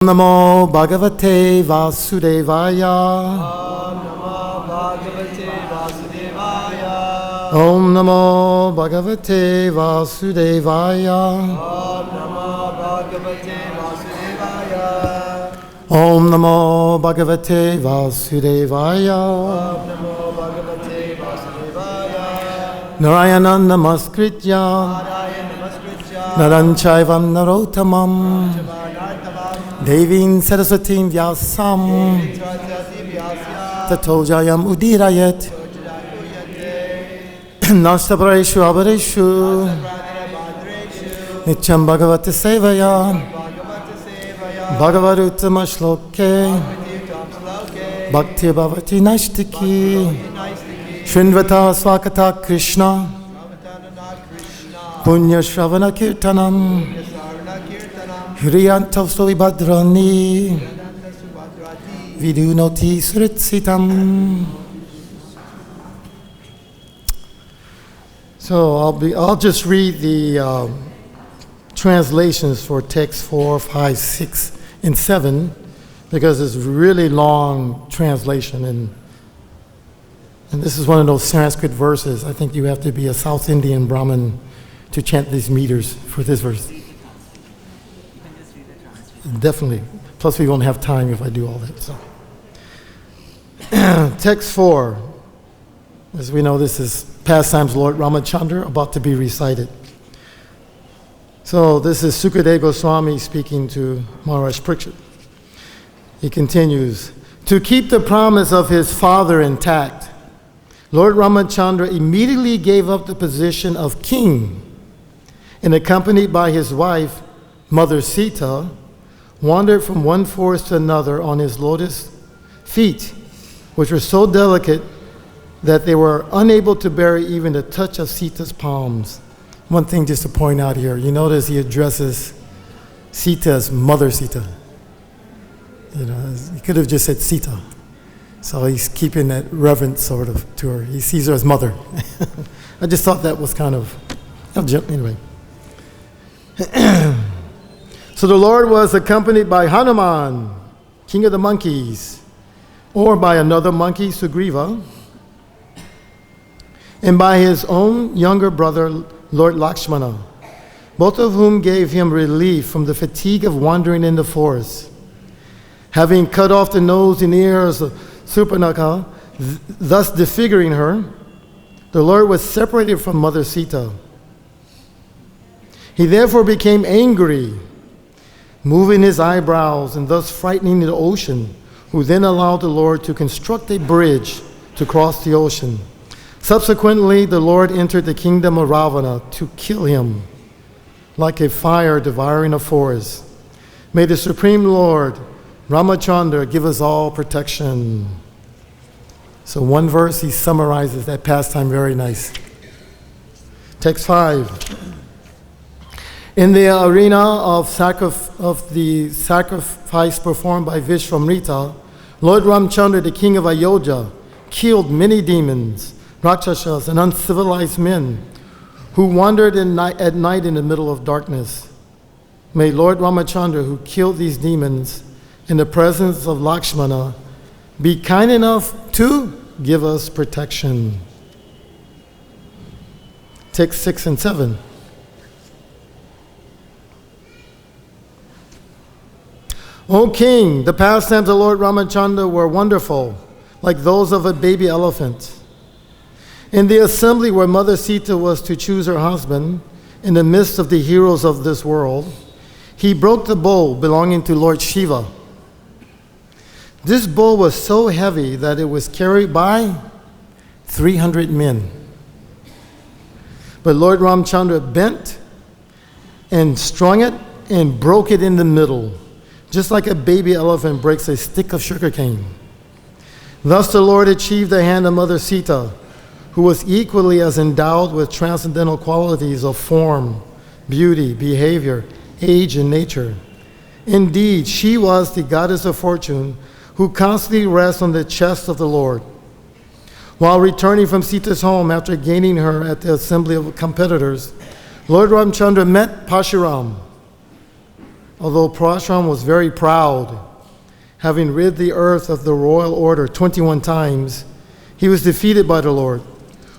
Namo Bhagavate Vasudevaya. Om Namo Bhagavate Vasudevaya. Om Namo Bhagavate Vasudevaya. Om Namo Bhagavate Vasudevaya. Om Namo Bhagavate Vasudevaya. Om Namo Bhagavate Vasudevaya. Narayana Namaskritya Narayana Namaskritya. Naranchaivam Narottamam Chavanartavam. Devim Sarasatim Vyasam Saraswati Vyasya. Tato Jayam Udirayet Ujjayate. Nashtapareshu Avareshu Pranaya Bhadreshu. Nityam Bhagavate Sevaya Bhagavate Sevaya. Bhagavaruttama Shloke Bhagavatam Sloke. Bhakti Bhavati Naistiki Naistiki. Shrindvata Swakata Krishna Namatanana Krishna. Punya Shravana Kirtanam Yasarana Kirtanam. Hriyantav Bhadrani Yananta Subhadrati. Vidunoti Sritsitam. So I'll just read the translations for text 4, 5, 6, and 7 because it's really long translation and this is one of those Sanskrit verses. I think you have to be a South Indian Brahmin to chant these meters for this verse. Definitely. Plus we won't have time if I do all that. So, text 4. As we know, this is Pastimes Lord Ramachandra about to be recited. So this is Sukadeva Goswami speaking to Maharaj Parikshit. He continues, to keep the promise of his father intact, Lord Ramachandra immediately gave up the position of king and accompanied by his wife, Mother Sita, wandered from one forest to another on his lotus feet, which were so delicate that they were unable to bear even the touch of Sita's palms. One thing just to point out here, you notice he addresses Sita as Mother Sita. You know, he could have just said Sita. So he's keeping that reverence sort of to her. He sees her as mother. I just thought that was kind of, anyway. So the Lord was accompanied by Hanuman, king of the monkeys, or by another monkey, Sugriva, and by his own younger brother, Lord Lakshmana, both of whom gave him relief from the fatigue of wandering in the forest. Having cut off the nose and ears of Surpanakha, thus disfiguring her, the Lord was separated from Mother Sita. He therefore became angry, moving his eyebrows and thus frightening the ocean, who then allowed the Lord to construct a bridge to cross the ocean. Subsequently, the Lord entered the kingdom of Ravana to kill him, like a fire devouring a forest. May the Supreme Lord, Ramachandra, give us all protection. So one verse, he summarizes that pastime very nice. Text 5. In the arena of the sacrifice performed by Vishwamrita, Lord Ramchandra, the king of Ayodhya, killed many demons, Rakshasas, and uncivilized men who wandered at night in the middle of darkness. May Lord Ramachandra, who killed these demons in the presence of Lakshmana, be kind enough to give us protection. Text 6 and 7. O king, the pastimes of Lord Ramachandra were wonderful, like those of a baby elephant. In the assembly where Mother Sita was to choose her husband, in the midst of the heroes of this world, he broke the bowl belonging to Lord Shiva. This bowl was so heavy that it was carried by 300 men. But Lord Ramchandra bent and strung it and broke it in the middle, just like a baby elephant breaks a stick of sugarcane. Thus the Lord achieved the hand of Mother Sita, who was equally as endowed with transcendental qualities of form, beauty, behavior, age, and nature. Indeed, she was the goddess of fortune who constantly rests on the chest of the Lord. While returning from Sita's home after gaining her at the assembly of competitors, Lord Ramchandra met Pashuram, Although Parashram was very proud, having rid the earth of the royal order 21 times, he was defeated by the Lord,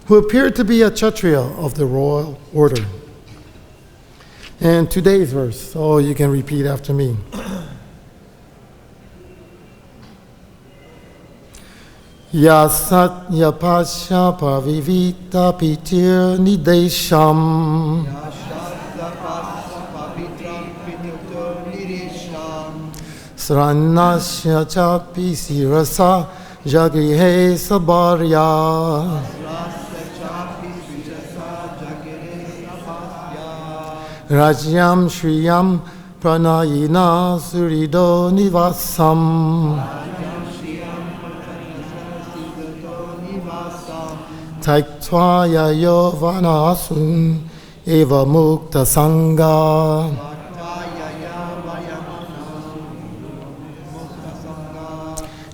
who appeared to be a Kshatriya of the royal order. And today's verse, so you can repeat after me. Yasat yapasha pavivita pitir nidesham Sranasya chapi sirasa jagrihe sabarya Rajyam shriyam pranayina surido nivasam Taiktva yayo vanasun eva mukta sangha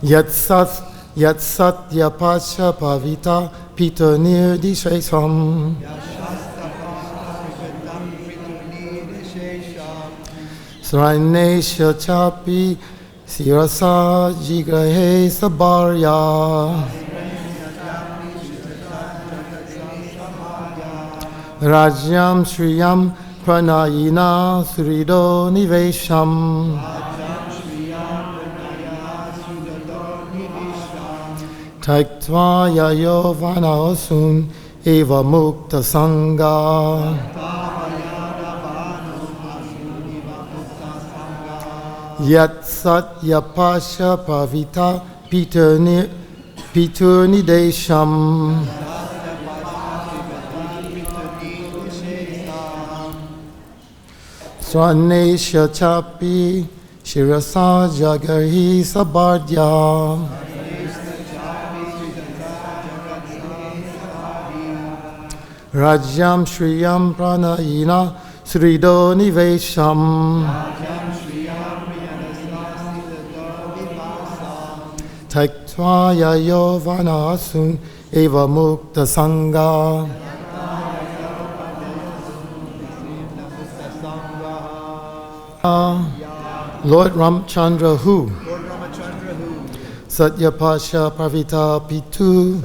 Yatsat yapasha pavita pita nirdishesam Sranesha chapi sirasa jigrahe sabarya Rajyam shriyam pranayina surido nivesham Taiktva yayo vanasun eva mukta sangha Yat sat yapasha pavita pitur nidesham Swanesha chapi shirasa jagari sabardya Rajyam shriyam pranayina srido nivesham Taiktva yayo vanasun eva mukta sangha Lord Ramchandra who? Satyapasha Pravita Pitu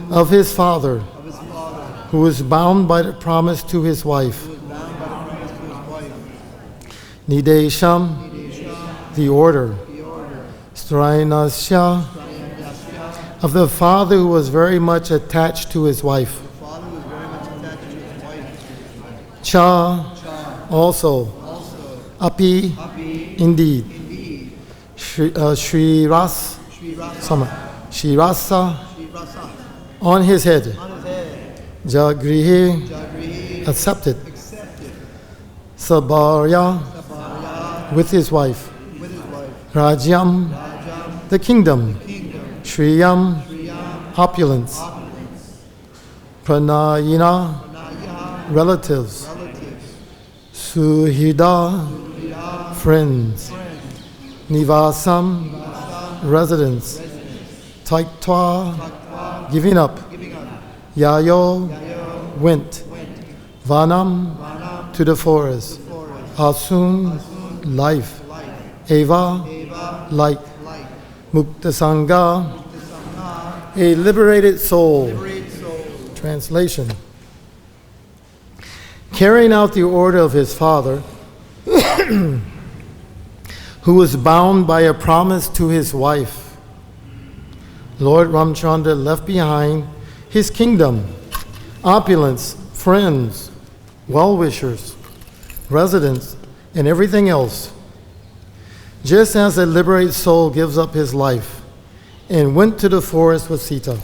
of his father, who was bound by the promise to his wife. Nidesham, the order. Strainasya, of the father who was very much attached to his wife. Cha, also. Api, indeed. Shrirasa, on his head. Jagrihi, accepted. Sabarya, with his wife. Rajyam, the kingdom. Shriyam, opulence. Pranayina, relatives. Suhida, friends. Nivasam, residence. Taiktva, giving up. Yayo, went. Vanam, to the forest. Asun, life. Eva, like. Mukta Sangha, a liberated soul. Translation. Carrying out the order of his father, who was bound by a promise to his wife, Lord Ramchandra left behind his kingdom, opulence, friends, well-wishers, residents, and everything else. Just as a liberated soul gives up his life and went to the forest with Sita.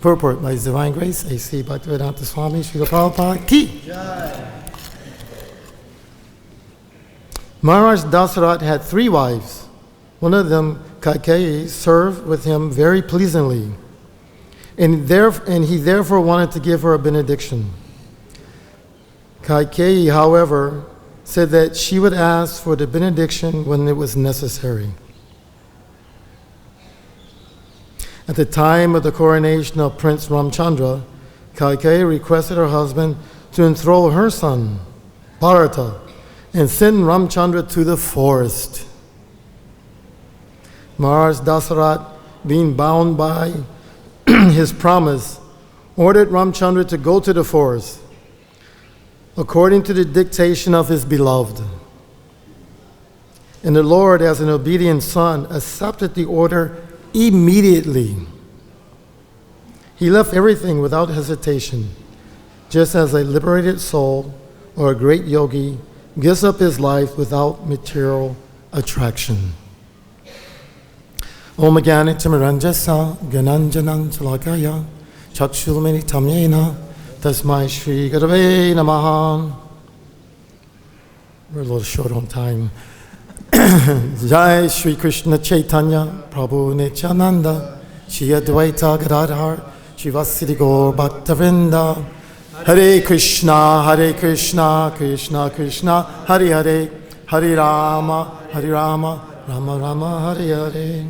Purport by His Divine Grace, A.C. Bhakti-Vedanta Swami Srila Prabhupada Ki. Maharaj Dasarat had 3 wives. One of them, Kaikeyi, served with him very pleasantly, and he therefore wanted to give her a benediction. Kaikeyi, however, said that she would ask for the benediction when it was necessary. At the time of the coronation of Prince Ramchandra, Kaikeyi requested her husband to enthrone her son, Bharata, and send Ramchandra to the forest. Maharaj Dasarat, being bound by his promise, ordered Ramchandra to go to the forest, according to the dictation of his beloved. And the Lord, as an obedient son, accepted the order immediately. He left everything without hesitation, just as a liberated soul or a great yogi gives up his life without material attraction. Om Jnana Timirandjasa Gyananjanam Salakaya Chakshulmilitam Yena Tasmai Shri Gurave Namaha. We're a little short on time. Jai Shri Krishna Chaitanya Prabhu Nityananda Shri Advaita Gadadhar Shivasiri Gaur Bhaktavrinda. Hare Krishna, Krishna Krishna, Hare Hare, Hare Rama, Rama Rama, Hare Hare.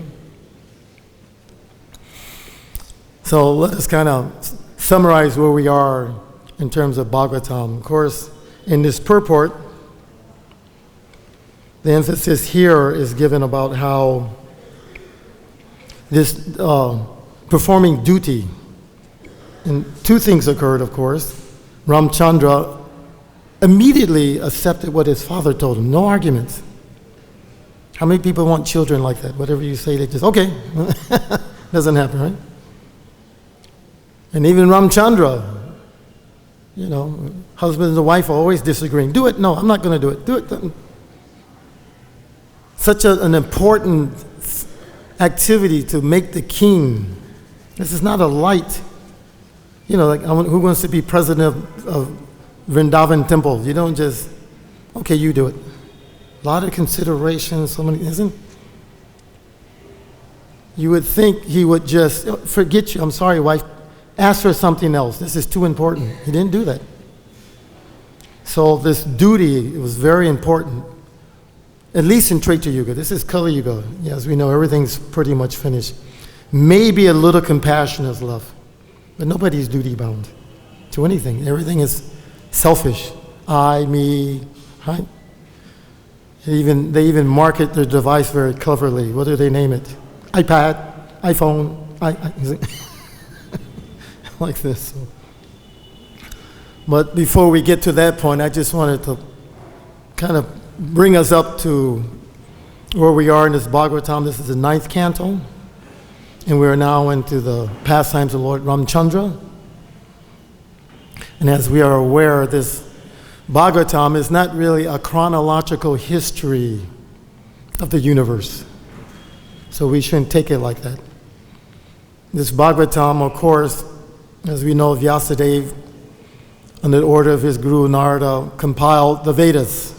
So let us kind of summarize where we are in terms of Bhagavatam. Of course, in this purport, the emphasis here is given about how this performing duty, and two things occurred, of course. Ramchandra immediately accepted what his father told him, no arguments. How many people want children like that? Whatever you say, they just, okay. Doesn't happen, right? And even Ramchandra, husband and wife are always disagreeing. Do it. No, I'm not going to do it. Do it. Such an important activity to make the king. This is not a light. Like who wants to be president of Vrindavan temple? You don't just, okay, you do it. A lot of considerations, so many, isn't? You would think he would just forget you. I'm sorry, wife. Ask for something else. This is too important. He didn't do that. So this duty was very important, at least in Treta Yuga. This is Kali Yuga. As we know, everything's pretty much finished. Maybe a little compassion is left, but nobody's duty bound to anything. Everything is selfish. I, me, right? They even market their device very cleverly. What do they name it? iPad, iPhone, like this. But before we get to that point, I just wanted to kind of bring us up to where we are in this Bhagavatam. This is the 9th canto, and we are now into the pastimes of Lord Ramchandra. And as we are aware, this Bhagavatam is not really a chronological history of the universe. So we shouldn't take it like that. This Bhagavatam, of course, as we know, Vyasadeva, under the order of his Guru Narada, compiled the Vedas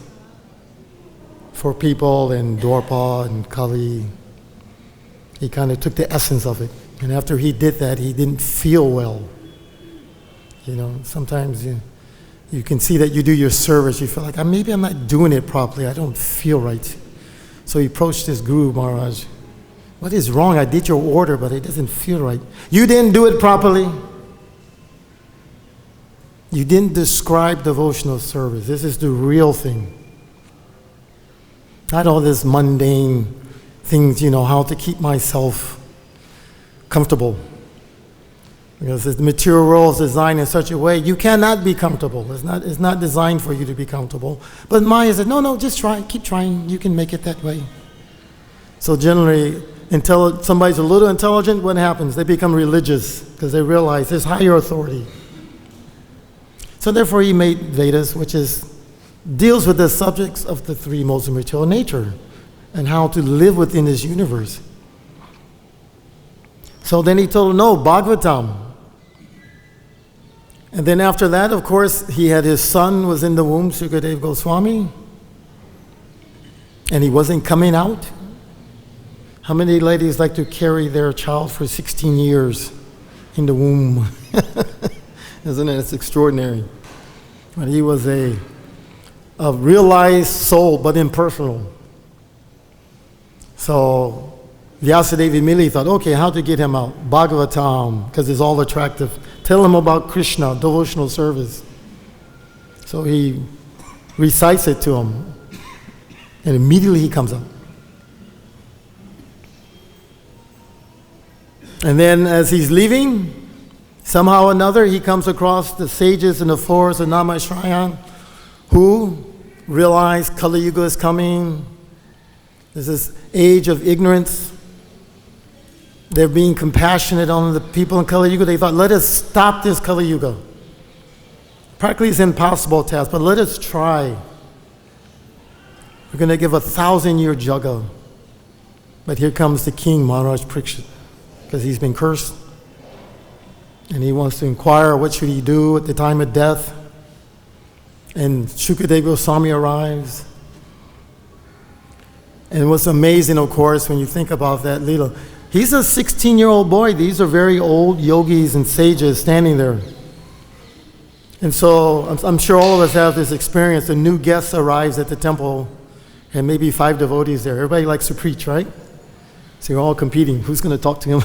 for people in Dwarpa and Kali. He kind of took the essence of it. And after he did that, he didn't feel well. Sometimes you can see that you do your service. You feel like, maybe I'm not doing it properly. I don't feel right. So he approached his Guru Maharaj. What is wrong? I did your order, but it doesn't feel right. You didn't do it properly. You didn't describe devotional service. This is the real thing. Not all this mundane things, how to keep myself comfortable. Because the material world is designed in such a way, you cannot be comfortable. It's not designed for you to be comfortable. But Maya said, no, just try. Keep trying. You can make it that way. So generally, until somebody's a little intelligent, what happens? They become religious because they realize there's higher authority. So therefore he made Vedas, which deals with the subjects of the three modes of material nature and how to live within this universe. So then he told him, no, Bhagavatam. And then after that, of course, he had his son was in the womb, Sukadeva Goswami, and he wasn't coming out. How many ladies like to carry their child for 16 years in the womb? Isn't it? It's extraordinary. But he was a realized soul, but impersonal. So Vyasadeva immediately thought, okay, how to get him out? Bhagavatam, because it's all attractive. Tell him about Krishna, devotional service. So he recites it to him, and immediately he comes up. And then as he's leaving, somehow or another, he comes across the sages in the forest of Namashrayan who realize Kali Yuga is coming. There's this age of ignorance. They're being compassionate on the people in Kali Yuga. They thought, let us stop this Kali Yuga. Practically it's an impossible task, but let us try. We're going to give 1,000-year jaga. But here comes the king, Maharaj Parikshit, because he's been cursed. And he wants to inquire what should he do at the time of death. And Shukadeva Goswami arrives. And what's amazing, of course, when you think about that Leela, he's a 16-year-old boy. These are very old yogis and sages standing there. And so I'm sure all of us have this experience. A new guest arrives at the temple, and maybe 5 devotees there. Everybody likes to preach, right? So you're all competing. Who's going to talk to him?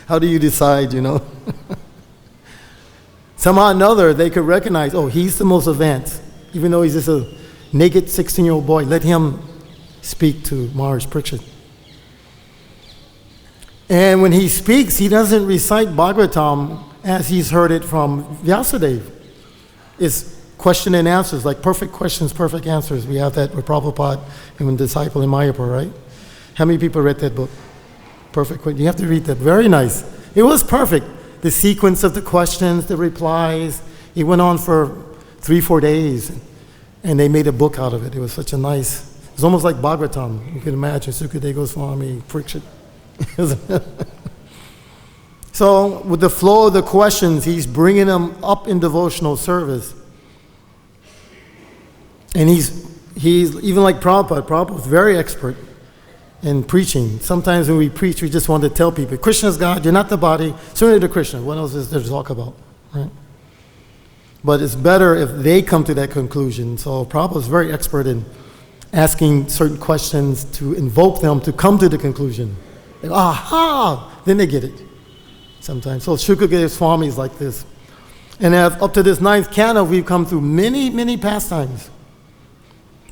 How do you decide, Somehow or another, they could recognize, oh, he's the most advanced. Even though he's just a naked 16-year-old boy, let him speak to Maharaj Parikshit. And when he speaks, he doesn't recite Bhagavatam as he's heard it from Vyasadeva. It's question and answers, like perfect questions, perfect answers. We have that with Prabhupada and with Disciple in Mayapur, right? How many people read that book? Perfect. You have to read that. Very nice. It was perfect. The sequence of the questions, the replies. It went on for 3-4 days, and they made a book out of it. It was such a nice. It's almost like Bhagavatam. You can imagine Sukadeva Goswami, Parikshit. So with the flow of the questions, he's bringing them up in devotional service. And he's even like Prabhupada. Prabhupada was very expert in preaching. Sometimes when we preach, we just want to tell people, Krishna's God, you're not the body, surrender to Krishna. What else is there to talk about, right? But it's better if they come to that conclusion. So Prabhupada is very expert in asking certain questions to invoke them to come to the conclusion. They go, aha! Then they get it sometimes. So Shukadeva Swami is like this. And up to this 9th canto, we've come through many, many pastimes.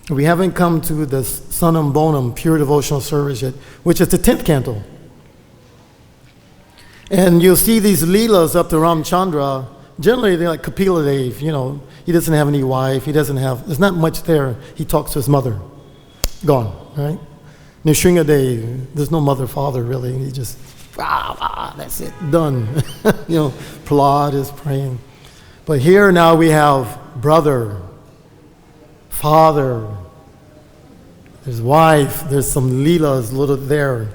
We haven't come to the Sunam Bonam, pure devotional service yet, which is the 10th canto. And you'll see these leelas up to Ramchandra. Generally, they're like Kapila Dev, he doesn't have any wife, there's not much there. He talks to his mother. Gone, right? Nrsimha Dev, there's no mother, father, really. He just, that's it, done. Prahlad is praying. But here now we have brother, father, there's wife, there's some leelas little there.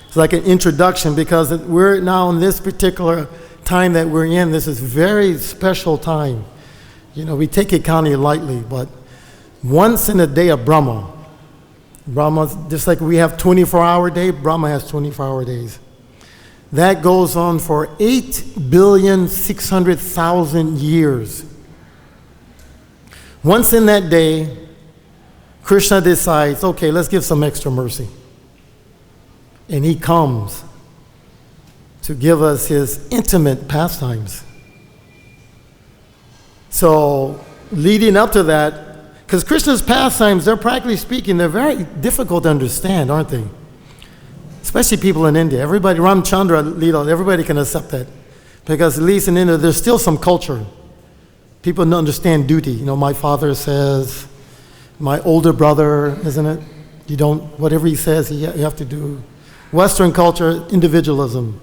It's like an introduction because we're now in this particular time that we're in. This is very special time. We take it kind of lightly, but once in a day of Brahma, just like we have 24-hour day, Brahma has 24-hour days. That goes on for 8,600,000 years. Once in that day, Krishna decides, okay, let's give some extra mercy. And he comes to give us his intimate pastimes. So, leading up to that, because Krishna's pastimes, they're practically speaking, they're very difficult to understand, aren't they? Especially people in India. Everybody, Ramchandra, everybody can accept that. Because at least in India, there's still some culture. People don't understand duty. My father says, my older brother, isn't it? Whatever he says, you have to do. Western culture, individualism.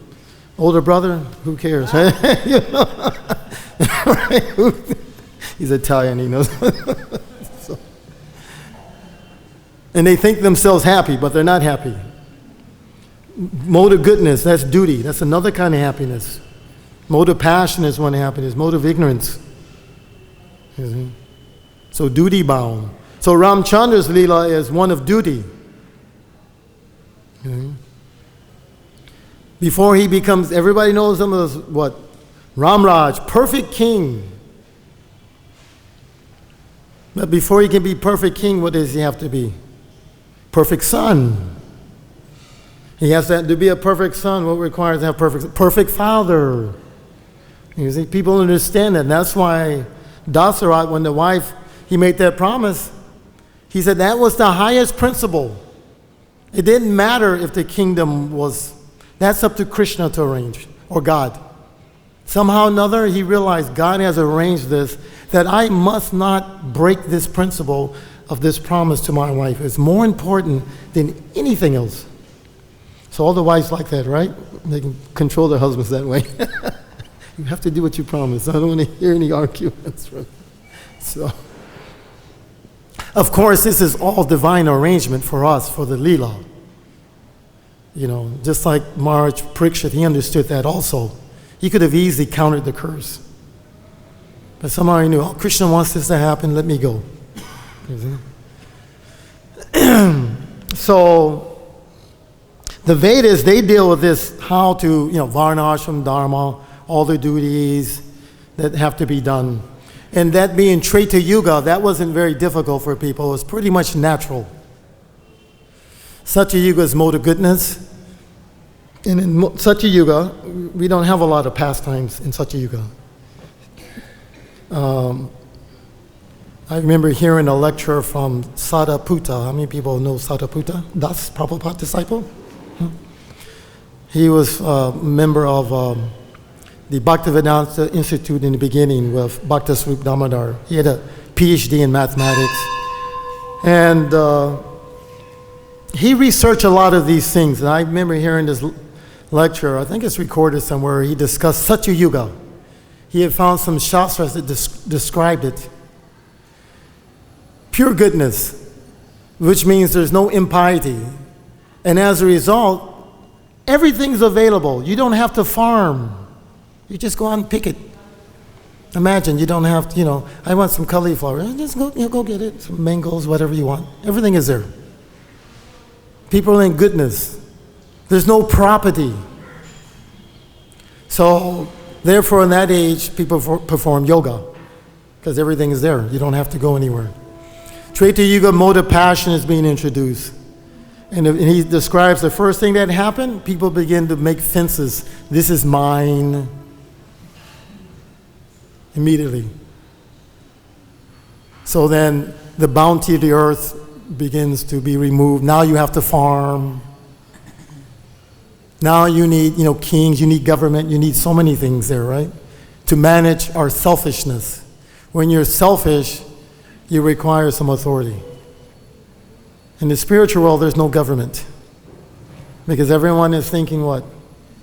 Older brother, who cares? Right? He's Italian, he knows. So. And they think themselves happy, but they're not happy. Mode of goodness, that's duty. That's another kind of happiness. Mode of passion is one happiness. Mode of ignorance. So duty bound. So Ramchandra's Leela is one of duty. Before he becomes, everybody knows him as what? Ramraj, perfect king. But before he can be perfect king, what does he have to be? Perfect son. He has to be a perfect son. What requires to have perfect father? You see, people understand that. And that's why Dasarat, when the wife, he made that promise, he said that was the highest principle. It didn't matter if the kingdom was, that's up to Krishna to arrange, or God. Somehow or another, he realized God has arranged this, that I must not break this principle of this promise to my wife. It's more important than anything else. So all the wives like that, right? They can control their husbands that way. You have to do what you promise. I don't want to hear any arguments. Right? So, of course, this is all divine arrangement for us, for the Leela. You know, just like Maharaj Parikshit, he understood that also. He could have easily countered the curse. But somehow he knew, oh, Krishna wants this to happen, let me go. So, the Vedas, they deal with this, how to, Varna, Ashram, Dharma, all the duties that have to be done. And that being Treta Yuga, that wasn't very difficult for people. It was pretty much natural. Satya Yuga is mode of goodness. And in Satya Yuga, we don't have a lot of pastimes in Satya Yuga. I remember hearing a lecture from Sadaputta. How many people know Sadaputta? Das, Prabhupada disciple? He was a member of the Bhakti-Vedanta Institute in the beginning with Bhakti Swarup Damodar. He had a PhD in mathematics. And he researched a lot of these things. And I remember hearing this lecture, I think it's recorded somewhere, he discussed Satya Yuga. He had found some shastras that described it. Pure goodness, which means there's no impiety. And as a result, everything's available. You don't have to farm. You just go out and pick it. Imagine you don't have to, I want some cauliflower. Just go get it. Some mangoes, whatever you want. Everything is there. People are in goodness. There's no property. So, therefore, in that age, people perform yoga because everything is there. You don't have to go anywhere. Treta Yuga, mode of passion is being introduced. And he describes the first thing that happened, people begin to make fences. This is mine. Immediately. So then the bounty of the earth begins to be removed. Now you have to farm. Now you need, kings, you need government, you need so many things there, right? To manage our selfishness. When you're selfish, you require some authority. In the spiritual world, there's no government. Because everyone is thinking what?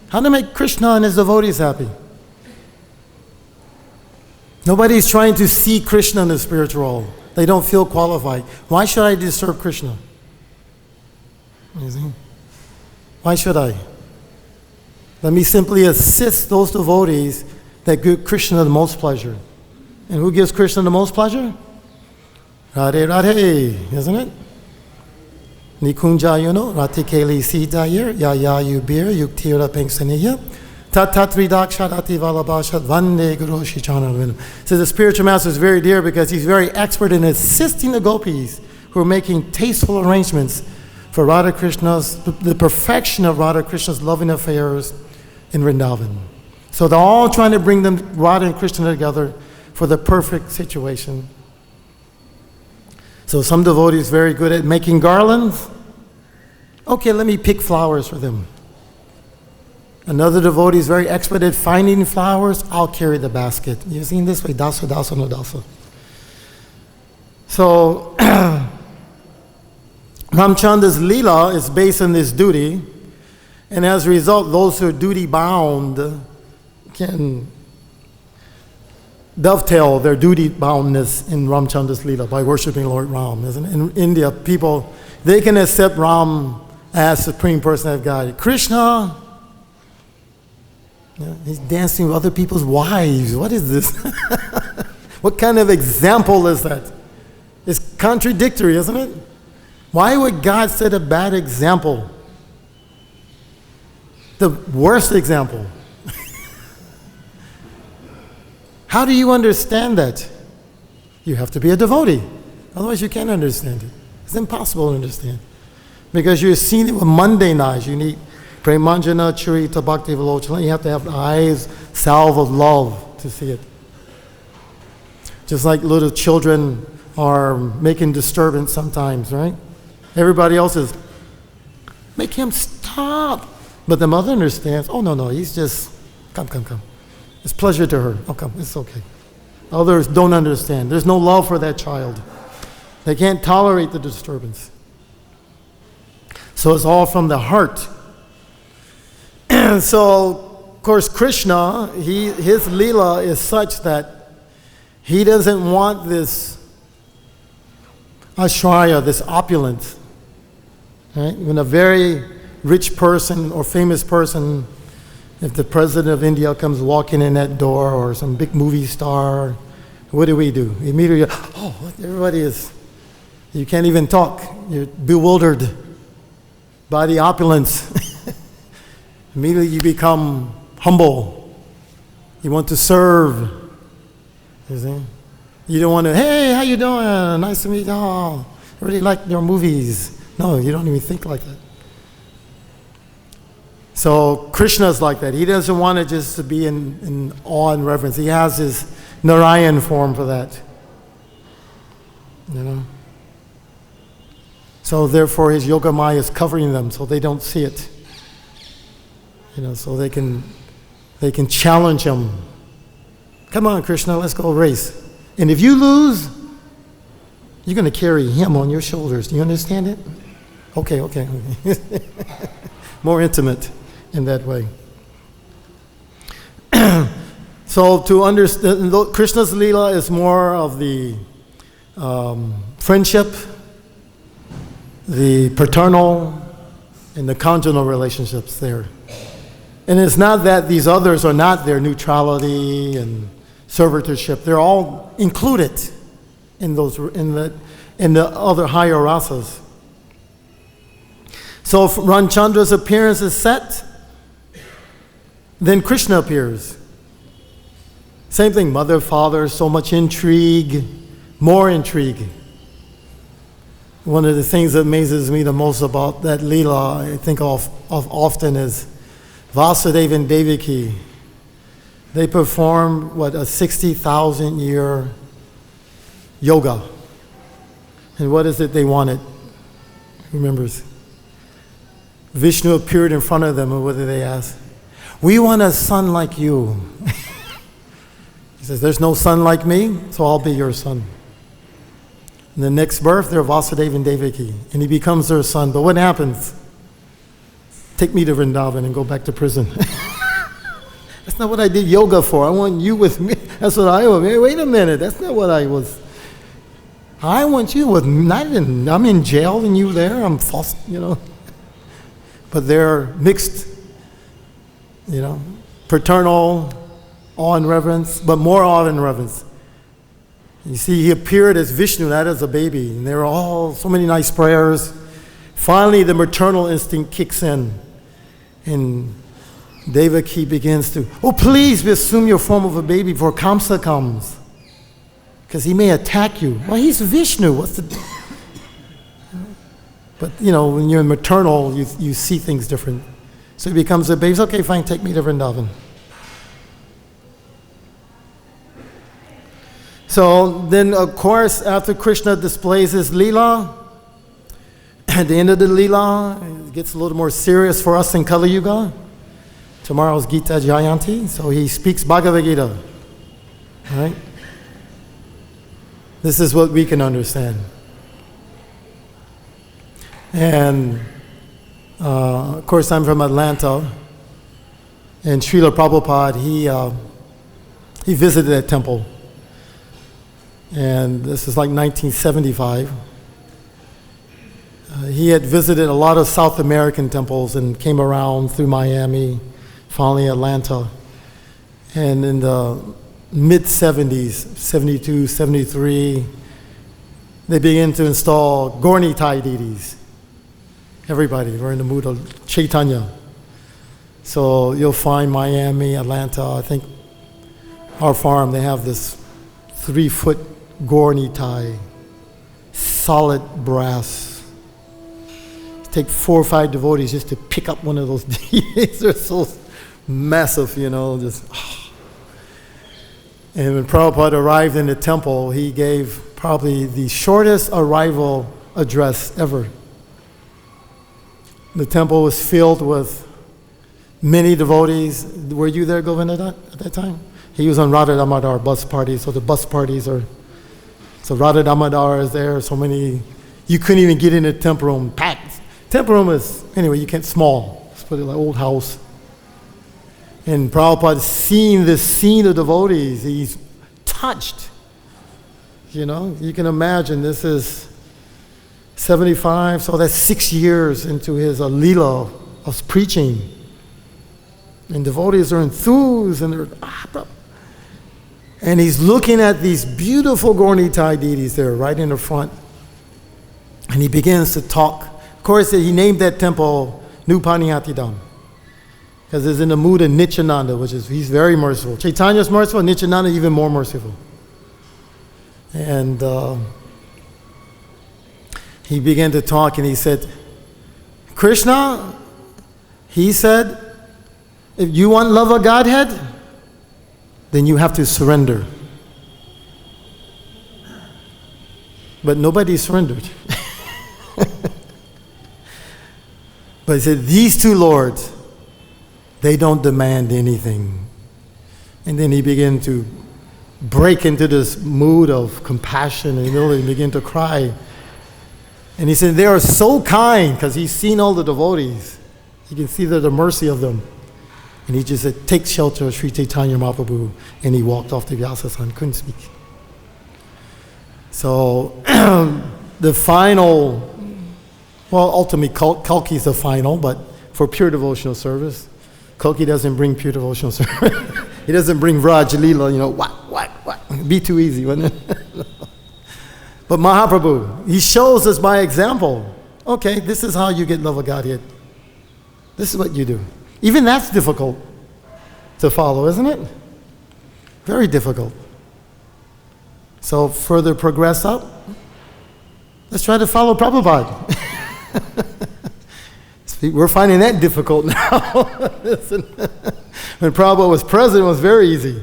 How to make Krishna and his devotees happy. Nobody's trying to see Krishna in the spiritual world. They don't feel qualified. Why should I disturb Krishna? You see? Why should I? Let me simply assist those devotees that give Krishna the most pleasure. And who gives Krishna the most pleasure? Radhe Radhe, isn't it? Nikunja Ratikeli Sidayir, Yaya Yubir, Yuktira Penksaniya, Tatatri Dakshadati Valabashat, Vande Guru Shichana. So the spiritual master is very dear because he's very expert in assisting the gopis who are making tasteful arrangements for Radha Krishna's, the perfection of Radha Krishna's loving affairs in Vrindavan. So they're all trying to bring them, Radha and Krishna, together for the perfect situation. So some devotees very good at making garlands. Okay, let me pick flowers for them. Another devotee is very expert at finding flowers. I'll carry the basket. You've seen this way, dasa, dasa, no dasa. So Ramchandra's Leela is based on this duty. And as a result, those who are duty bound can dovetail their duty boundness in Ramchandra's Leela by worshiping Lord Ram. In India, people, they can accept Ram as Supreme Personality of God. Krishna, he's dancing with other people's wives. What is this? What kind of example is that? It's contradictory, isn't it? Why would God set a bad example? The worst example. How do you understand that? You have to be a devotee. Otherwise you can't understand it. It's impossible to understand. Because you're seeing it with mundane eyes. You need Premanjana Charita Bhakti Vilochana. You have to have eyes, salve of love. to see it. Just like little children are making disturbance sometimes, right? Everybody else is, make him stop. But the mother understands, oh, no, he's just, come. It's pleasure to her. Oh, come, it's okay. Others don't understand. There's no love for that child. They can't tolerate the disturbance. So it's all from the heart. And so, of course, Krishna, his Leela is such that he doesn't want this ashraya, this opulence. Right? When a very rich person or famous person, if the president of India comes walking in that door or some big movie star, what do? Immediately, everybody is, you can't even talk. You're bewildered by the opulence. Immediately you become humble. You want to serve. You see? You don't want to, hey, how you doing? Nice to meet you. Oh, I really like your movies. No, you don't even think like that. So Krishna's like that. He doesn't want it just to be in awe and reverence. He has his Narayan form for that. You know? So therefore his Yoga Maya is covering them so they don't see it. You know, so they can challenge him. Come on, Krishna, let's go race. And if you lose, you're going to carry him on your shoulders. Do you understand it? Okay. More intimate in that way. So to understand, Krishna's Leela is more of the friendship, the paternal, and the conjugal relationships there. And it's not that these others are not there, neutrality and servitorship. They're all included in those in the other higher rasas. So if Ramchandra's appearance is set, then Krishna appears. Same thing, mother, father, so much intrigue, more intrigue. One of the things that amazes me the most about that Leela, I think of often, is Vasudeva and Devaki. They performed, a 60,000 year yoga. And what is it they wanted? Who remembers? Vishnu appeared in front of them, and what did they ask? We want a son like you. He says, there's no son like me, so I'll be your son. In the next birth, they're Vasudeva and Devaki, and he becomes their son. But what happens? Take me to Vrindavan and go back to prison. That's not what I did yoga for. I want you with me. That's what I want. Wait a minute. That's not what I was. I want you with me. I'm in jail and you there. I'm false, But they're mixed, paternal, awe and reverence, but more awe and reverence. You see, he appeared as Vishnu, not as a baby. And there were all so many nice prayers. Finally, the maternal instinct kicks in. And Devaki begins to, please assume your form of a baby before Kamsa comes. Because he may attack you. Well, he's Vishnu. What's the... But, when you're maternal, you see things different. So he becomes a baby. Okay, fine, take me to Vrindavan. So then, of course, after Krishna displays his Leela, at the end of the Leela, it gets a little more serious for us in Kali Yuga. Tomorrow's Gita Jayanti, so he speaks Bhagavad-Gita. Right? This is what we can understand. And, of course, I'm from Atlanta, and Srila Prabhupada, he visited that temple. And this is like 1975. He had visited a lot of South American temples and came around through Miami, finally Atlanta. And in the mid-70s, 72, 73, they began to install Gaura deities. Everybody, we're in the mood of Chaitanya. So you'll find Miami, Atlanta, I think our farm, they have this 3-foot Gaura, solid brass. Take 4 or 5 devotees just to pick up one of those deities. They're so massive, just. And when Prabhupada arrived in the temple, he gave probably the shortest arrival address ever. The temple was filled with many devotees. Were you there, Govinda, at that time? He was on Radha Damodar bus party, so the bus parties are, so Radha Damodar is there, so many, you couldn't even get in the temple room, packed. Temple room is, anyway, you can't, small. Let's put it like old house. And Prabhupada seeing this scene of devotees, he's touched. You know, you can imagine this is 75, so that's 6 years into his Leela of preaching. And devotees are enthused, and they're, and he's looking at these beautiful Gaurnitai deities there right in the front. And he begins to talk. Of course, he named that temple Nupaniyatidam, because it's in the mood of Nityananda, which is, he's very merciful. Chaitanya's merciful, Nityananda even more merciful. And he began to talk, and he said, Krishna, he said, if you want love of Godhead, then you have to surrender. But nobody surrendered. But he said, these two lords, they don't demand anything. And then he began to break into this mood of compassion, and really begin to cry. And he said, they are so kind, because he's seen all the devotees. He can see the mercy of them. And he just said, take shelter of Sri Chaitanya Mahaprabhu. And he walked off to Vyasa-san, couldn't speak. So the final, well, ultimately Kalki is the final, but for pure devotional service. Kalki doesn't bring pure devotional service. He doesn't bring Vraj Leela, you know, what. It'd be too easy, wouldn't it? But Mahaprabhu, he shows us by example. Okay, this is how you get love of Godhead. This is what you do. Even that's difficult to follow, isn't it? Very difficult. So further progress up, let's try to follow Prabhupada. We're finding that difficult now. When Prabhupada was president, it was very easy.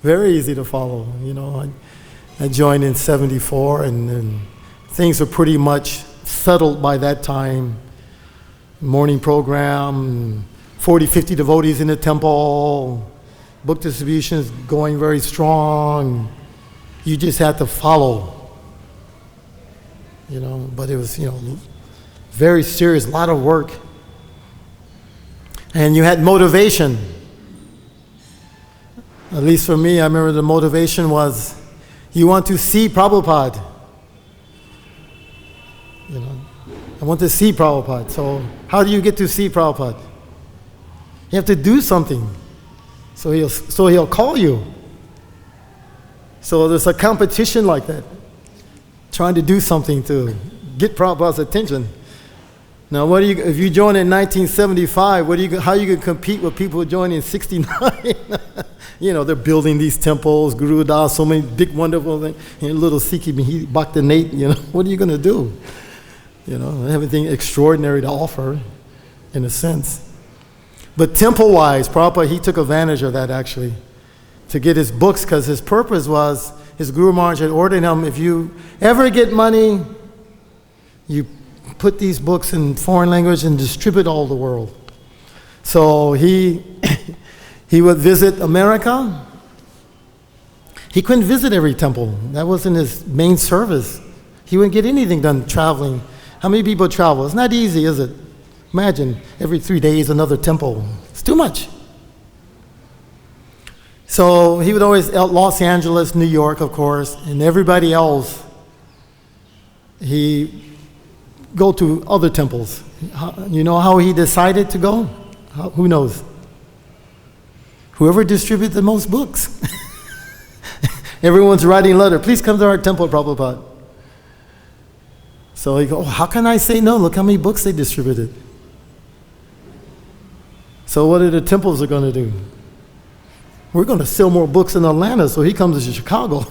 Very easy to follow. You know, I joined in 74, and things were pretty much settled by that time. Morning program, 40, 50 devotees in the temple, book distribution is going very strong. You just had to follow, you know, but it was, you know, very serious, a lot of work. And you had motivation. At least for me, I remember the motivation was, you want to see Prabhupada. You know, I want to see Prabhupada. So how do you get to see Prabhupada? You have to do something. So he'll call you. So there's a competition like that, trying to do something to get Prabhupada's attention. Now, what do you, if you join in 1975, how are you going to compete with people who joined in 69? You know, they're building these temples, Guru Das, so many big, wonderful things. And little Sikhimayiti, Bhakti-yoga, you know, what are you going to do? You know, they have anything extraordinary to offer, in a sense. But temple-wise, Prabhupada, he took advantage of that, actually, to get his books, because his purpose was, his Guru Maharaj had ordered him, if you ever get money, you put these books in foreign language and distribute all the world. So he would visit America. He couldn't visit every temple. That wasn't his main service. He wouldn't get anything done traveling. How many people travel? It's not easy, is it? Imagine every 3 days another temple. It's too much. So he would always, Los Angeles, New York, of course, and everybody else, he go to other temples. You know how he decided to go? Who knows? Whoever distributed the most books. Everyone's writing a letter, please come to our temple, Prabhupada. So he goes, how can I say no? Look how many books they distributed. So what are the temples are going to do? We're going to sell more books in Atlanta, so he comes to Chicago.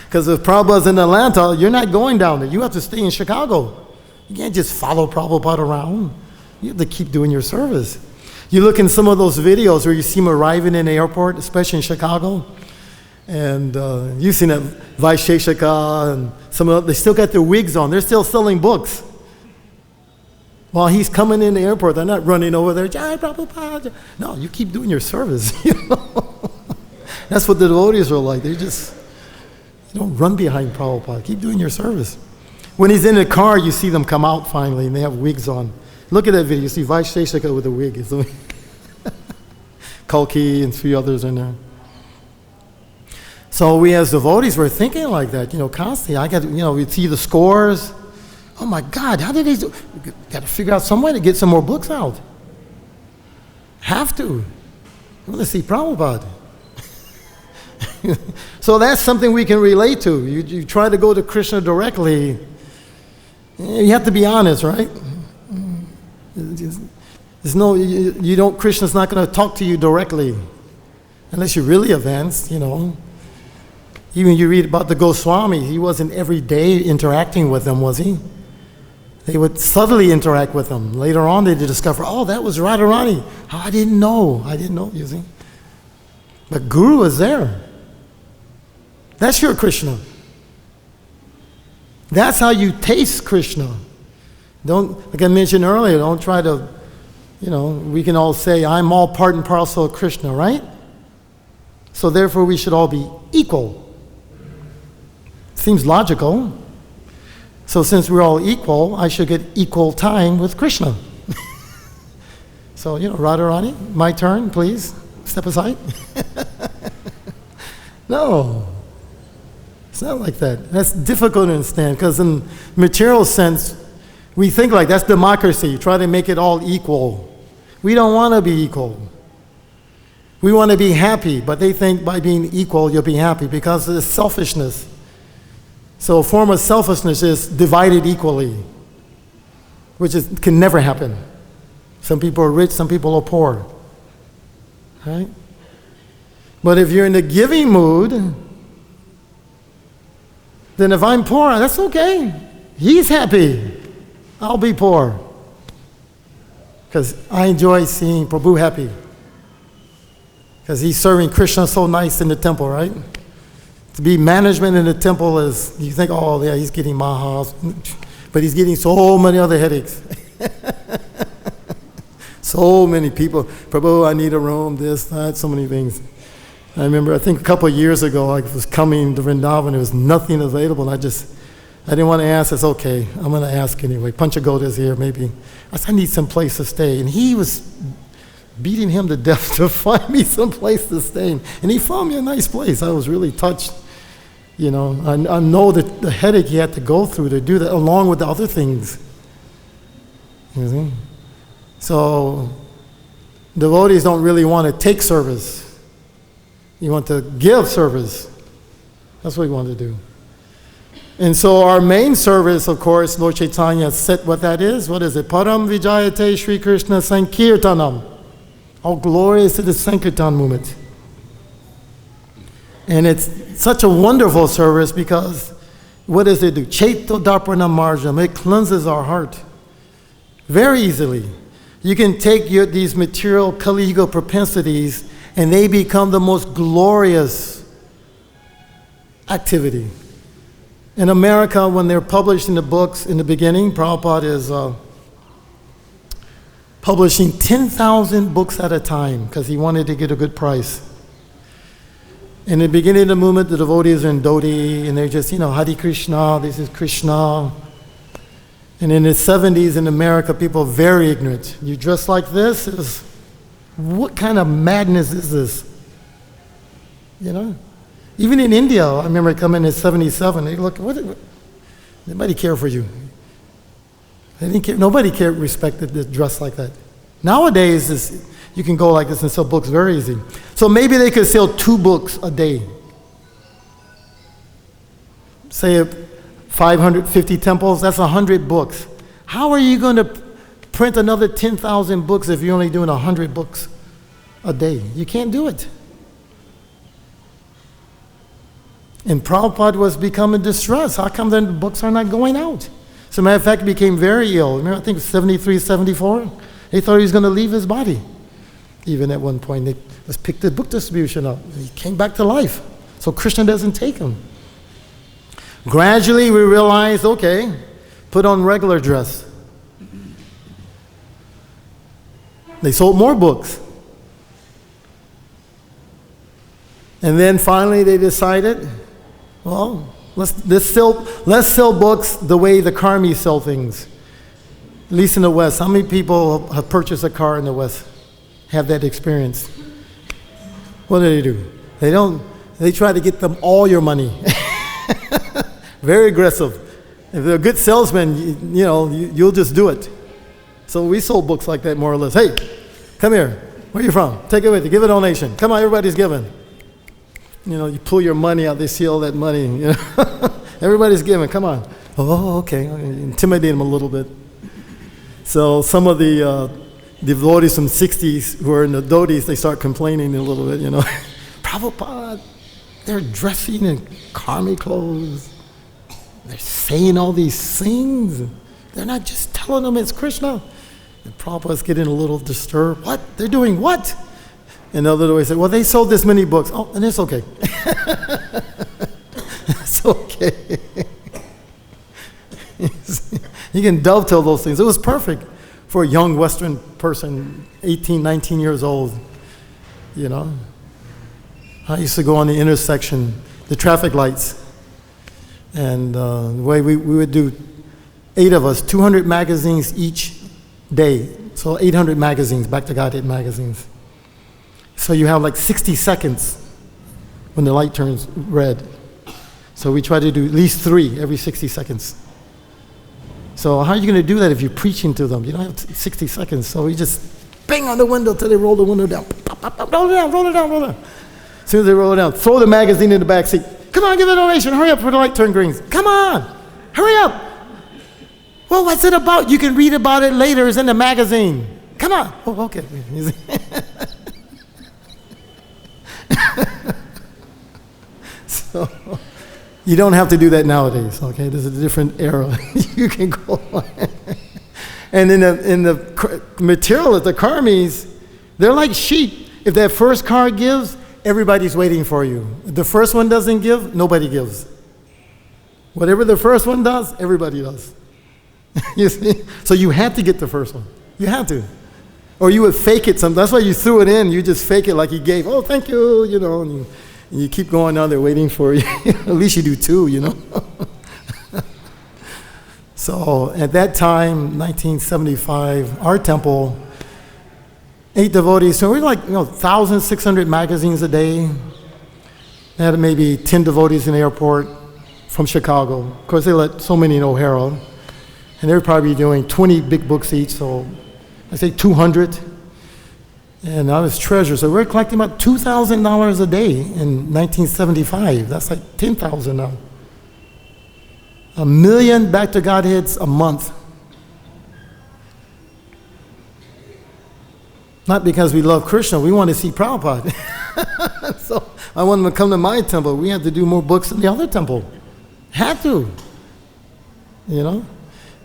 Because if Prabhupada's in Atlanta, you're not going down there. You have to stay in Chicago. You can't just follow Prabhupada around. You have to keep doing your service. You look in some of those videos where you see them arriving in the airport, especially in Chicago, and you've seen that Vaisheshika and some of them, they still got their wigs on. They're still selling books. While he's coming in the airport, they're not running over there, Jai Prabhupada. No, you keep doing your service. That's what the devotees are like. They just, you don't run behind Prabhupada. Keep doing your service. When he's in the car, you see them come out finally, and they have wigs on. Look at that video. You see Vaisheshika with a wig. Kalki and 3 others in there. So we as devotees were thinking like that, constantly. I got, we see the scores. Oh my God, how did they do? Got to figure out some way to get some more books out. Have to. I want to see Prabhupada. So that's something we can relate to. You try to go to Krishna directly. You have to be honest, right? There's no, you don't, Krishna's not going to talk to you directly unless you're really advanced, Even you read about the Goswami, he wasn't every day interacting with them, was he? They would subtly interact with them. Later on, they discover, oh, that was Radharani. Oh, I didn't know, you see. But Guru was there. That's your Krishna. That's how you taste Krishna. Don't, like I mentioned earlier, don't try to, we can all say, I'm all part and parcel of Krishna, right? So therefore, we should all be equal. Seems logical. So since we're all equal, I should get equal time with Krishna. So, Radharani, my turn, please. Step aside. No. It's not like that. That's difficult to understand because in material sense, we think like that's democracy. Try to make it all equal. We don't want to be equal. We want to be happy, but they think by being equal, you'll be happy because of the selfishness. So a form of selfishness is divided equally, which can never happen. Some people are rich, some people are poor. Right? But if you're in the giving mood, then if I'm poor, that's okay. He's happy. I'll be poor. Because I enjoy seeing Prabhu happy. Because he's serving Krishna so nice in the temple, right? To be management in the temple is, you think, oh yeah, he's getting mahas. But he's getting so many other headaches. So many people. Prabhu, I need a room, this, that, so many things. I remember, I think a couple of years ago, I was coming to Vrindavan, there was nothing available, and I didn't want to ask. It's okay, I'm going to ask anyway. Panchagoda's here, maybe. I said, I need some place to stay. And he was beating him to death to find me some place to stay. And he found me a nice place. I was really touched. I know that the headache he had to go through to do that, along with the other things. You see? So, devotees don't really want to take service. You want to give service. That's what you want to do. And so our main service, of course, Lord Chaitanya said what that is. What is it? Param Vijayate Sri Krishna Sankirtanam. How glorious is the Sankirtan movement. And it's such a wonderful service because what does it do? Chaito Darpana Marjam. It cleanses our heart very easily. You can take these material Kali Yuga propensities and they become the most glorious activity. In America, when they're published in the books in the beginning, Prabhupada is publishing 10,000 books at a time because he wanted to get a good price. In the beginning of the movement, the devotees are in Dodi, and they're just, Hare Krishna, this is Krishna. And in the 70s in America, people are very ignorant. You dress like this? What kind of madness is this? Even in India, I remember coming in 77, they look, nobody care for you. They didn't care, nobody respected the dress like that. Nowadays, you can go like this and sell books very easy. So maybe they could sell 2 books a day. Say 550 temples, that's 100 books. How are you going to print another 10,000 books if you're only doing 100 books a day? You can't do it. And Prabhupada was becoming distressed. How come then the books are not going out? As a matter of fact, he became very ill. Remember, I think it was 73, 74? He thought he was going to leave his body. Even at one point, let's pick the book distribution up. He came back to life. So Krishna doesn't take him. Gradually, we realized, okay, put on regular dress. They sold more books. And then finally they decided, well, let's sell books the way the karmis sell things. At least in the West. How many people have purchased a car in the West? Have that experience? What do? They try to get them all your money. Very aggressive. If they're a good salesman, you'll just do it. So we sold books like that more or less. Hey, come here. Where are you from? Take it with you. Give a donation. Come on, everybody's giving. You pull your money out, they see all that money. Everybody's giving. Come on. Oh, okay. Intimidate them a little bit. So some of the devotees from the 60s who are in the dhotis, they start complaining a little bit, Prabhupada, they're dressing in karmi clothes. They're saying all these things. They're not just telling them it's Krishna. And Prabhupada's getting a little disturbed. What? They're doing what? And the other devotees say, well, they sold this many books. Oh, and it's okay. It's okay. You can dovetail those things. It was perfect for a young Western person, 18, 19 years old. I used to go on the intersection, the traffic lights, and the way we would do, 8 of us, 200 magazines each day. So 800 magazines, Back to Godhead magazines. So you have like 60 seconds when the light turns red. So we try to do at least 3 every 60 seconds. So how are you going to do that if you're preaching to them? You don't have 60 seconds. So we just bang on the window till they roll the window down. Roll it down, roll it down, roll it down. As soon as they roll it down, throw the magazine in the back seat. Come on, give a donation. Hurry up before the light turns green. Come on, hurry up. Well, what's it about? You can read about it later. It's in the magazine. Come on. Oh, okay. So you don't have to do that nowadays, okay? There's a different era. You can go on. And in the material of the karmis, they're like sheep. If that first card gives, everybody's waiting for you. If the first one doesn't give, nobody gives. Whatever the first one does, everybody does. You see? So you had to get the first one. You had to. Or you would fake it. That's why you threw it in. You just fake it like he gave. Oh, thank you, and you keep going down there waiting for you. At least you do 2, So at that time, 1975, our temple, 8 devotees. So we're like, 1,600 magazines a day. They had maybe 10 devotees in the airport from Chicago. Of course, they let so many in O'Hara. And they were probably doing 20 big books each, so I say 200. And I was treasurer, so we're collecting about $2,000 a day in 1975. That's like $10,000 now. 1 million Back to Godheads a month. Not because we love Krishna, we want to see Prabhupada. So I want them to come to my temple. We had to do more books in the other temple. Had to.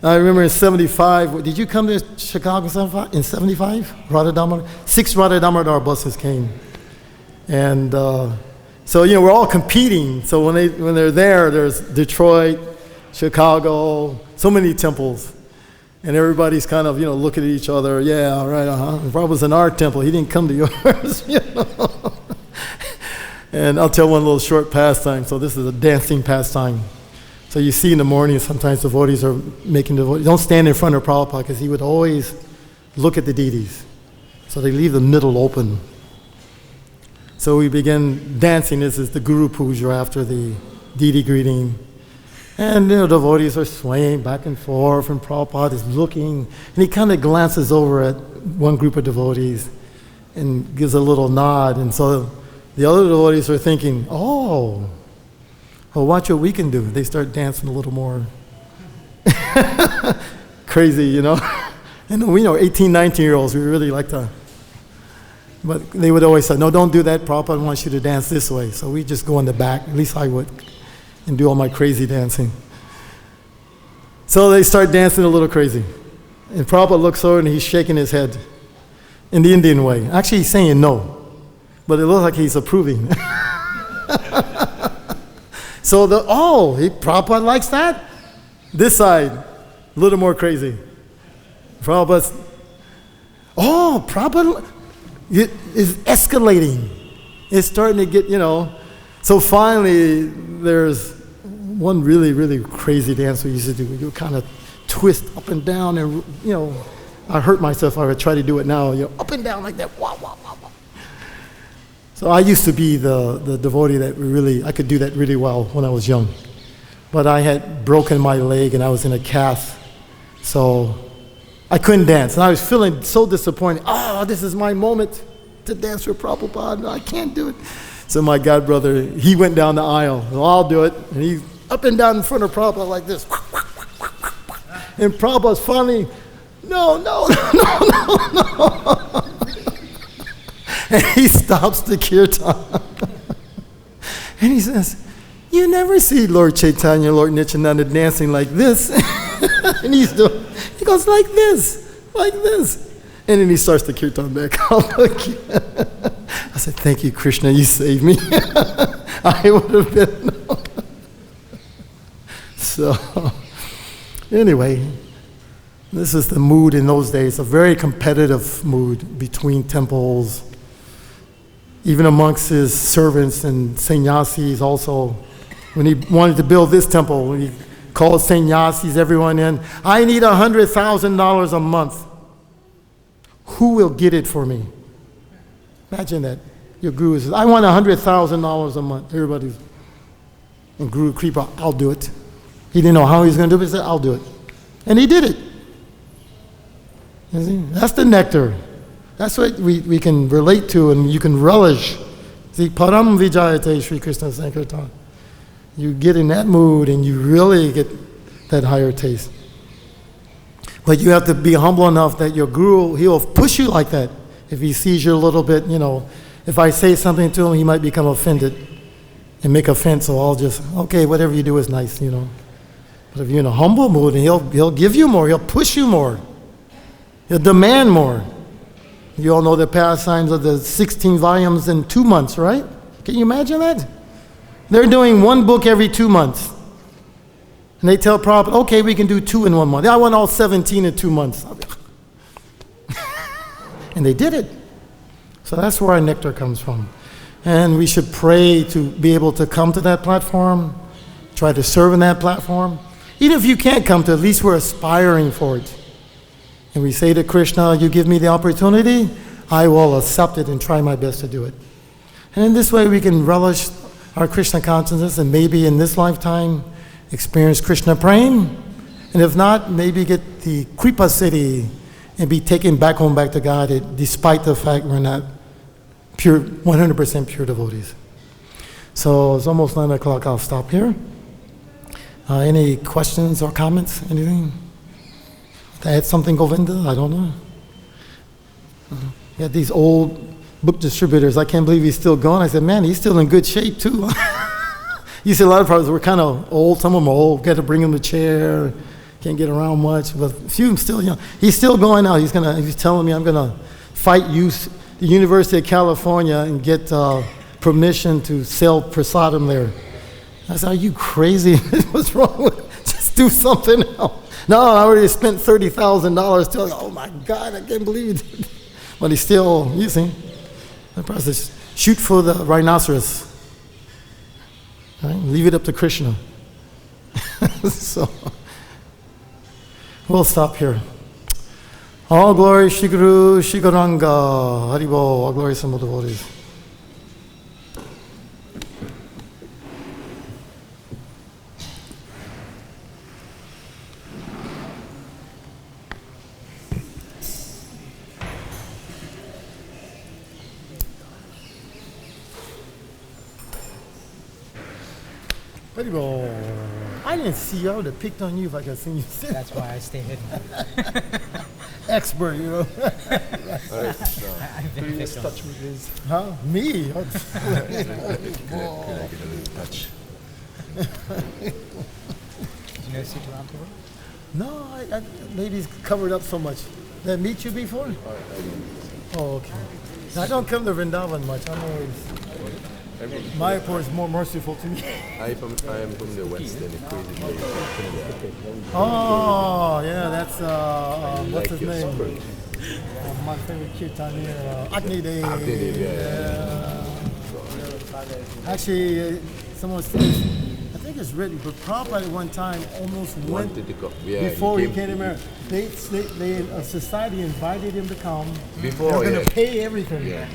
I remember in 75, did you come to Chicago in 75? 6 Radha Damodar buses came. And so, we're all competing. So when they're there, there's Detroit, Chicago, so many temples. And everybody's kind of, looking at each other. Yeah, all right, Prabhupada's in our temple. He didn't come to yours, And I'll tell one little short pastime. So this is a dancing pastime. So you see in the morning, sometimes devotees are making devotees. Don't stand in front of Prabhupada because he would always look at the deities. So they leave the middle open. So we begin dancing. This is the Guru Puja after the deity greeting. And devotees are swaying back and forth, and Prabhupada is looking, and he kind of glances over at one group of devotees and gives a little nod. And so the other devotees are thinking, oh, well, watch what we can do. They start dancing a little more crazy, And we know 18, 19-year-olds, we really like to. But they would always say, no, don't do that. Prabhupada wants you to dance this way. So we just go in the back, at least I would, and do all my crazy dancing. So they start dancing a little crazy. And Prabhupada looks over and he's shaking his head. in the Indian way. Actually, he's saying no, but it looks like he's approving. So Prabhupada likes that? This side, a little more crazy. Prabhupada it is escalating. It's starting to get, So finally, there's one really, really crazy dance we used to do. You kind of twist up and down, and I hurt myself if I would try to do it now. Up and down like that. Wah, wah, wah, wah. So I used to be the devotee that I could do that really well when I was young. But I had broken my leg and I was in a cast, so I couldn't dance. And I was feeling so disappointed. This is my moment to dance with Prabhupada. No, I can't do it. So my godbrother, he went down the aisle. Well, I'll do it. And he's up and down in front of Prabhupada like this. And Prabhupada's finally, no. And he stops the kirtan. And he says, you never see Lord Chaitanya, Lord Nityananda dancing like this. And he goes like this. And then he starts the kirtan back up again. I said, thank you, Krishna, you saved me. I would have been. So, anyway, this is the mood in those days, a very competitive mood between temples, even amongst his servants and sannyasis also. When he wanted to build this temple, when he called sannyasis, everyone in, I need $100,000 a month. Who will get it for me? Imagine that. Your guru says, I want $100,000 a month. Everybody's, and Guru Kripa, I'll do it. He didn't know how he was going to do it, he said, I'll do it. And he did it. You see? That's the nectar. That's what we can relate to and you can relish. See, Param Vijayate Sri Krishna Sankirtan. You get in that mood and you really get that higher taste. But you have to be humble enough that your guru, he'll push you like that. If he sees you a little bit, if I say something to him, he might become offended and make offense, so I'll just, okay, whatever you do is nice, But if you're in a humble mood, and he'll give you more, he'll push you more. He'll demand more. You all know the pastimes of the 16 volumes in 2 months, right? Can you imagine that? They're doing one book every 2 months. And they tell Prabhupada, okay, we can do 2 in 1 month. I want all 17 in 2 months. And they did it. So that's where our nectar comes from. And we should pray to be able to come to that platform, try to serve in that platform. Even if you can't come to, at least we're aspiring for it. And we say to Krishna, you give me the opportunity, I will accept it and try my best to do it. And in this way we can relish our Krishna consciousness and maybe in this lifetime experience Krishna praying. And if not, maybe get the Kripa city and be taken back home back to God despite the fact we're not pure, 100% pure devotees. So it's almost 9 o'clock, I'll stop here. Any questions or comments, anything? To add something, Govinda? I don't know. You had these old book distributors. I can't believe he's still going. I said, man, he's still in good shape too. You see a lot of problems were kind of old. Some of them are old. Got to bring him a chair. Can't get around much. But a few of them still young. He's still going now. He's telling me I'm going to fight the University of California and get permission to sell prasadam there. I said, are you crazy? What's wrong with it? Just do something else. No, I already spent $30,000 till, oh my God, I can't believe it. But he's still, you see, the process. Shoot for the rhinoceros. Right? Leave it up to Krishna. So, we'll stop here. All glory, Shri Guru, Shri Gauranga, Haribo, all glory, some of the devotees. I didn't see you. I would have picked on you if I could have seen you sit. That's why I stay hidden. Expert, you know. I've been picked on. Touch me, please. Huh? Me? Can I get a little touch? Did you know Sikhimayiti? No, ladies covered up so much. Did I meet you before? Oh, okay. I don't come to Vrindavan much. I'm always. Mayapur is more merciful to me. I am from the west and a crazy place. Oh, yeah, that's what's his your name? spring. My favorite kirtanier, Agni Dev. Agni Dev, yeah. Actually, someone says, I think it's written, but Prabhupada at one time almost went Wanted to go. Yeah, before he came to America. They a society invited him to come. Before, They're going yeah. to pay everything. Yeah.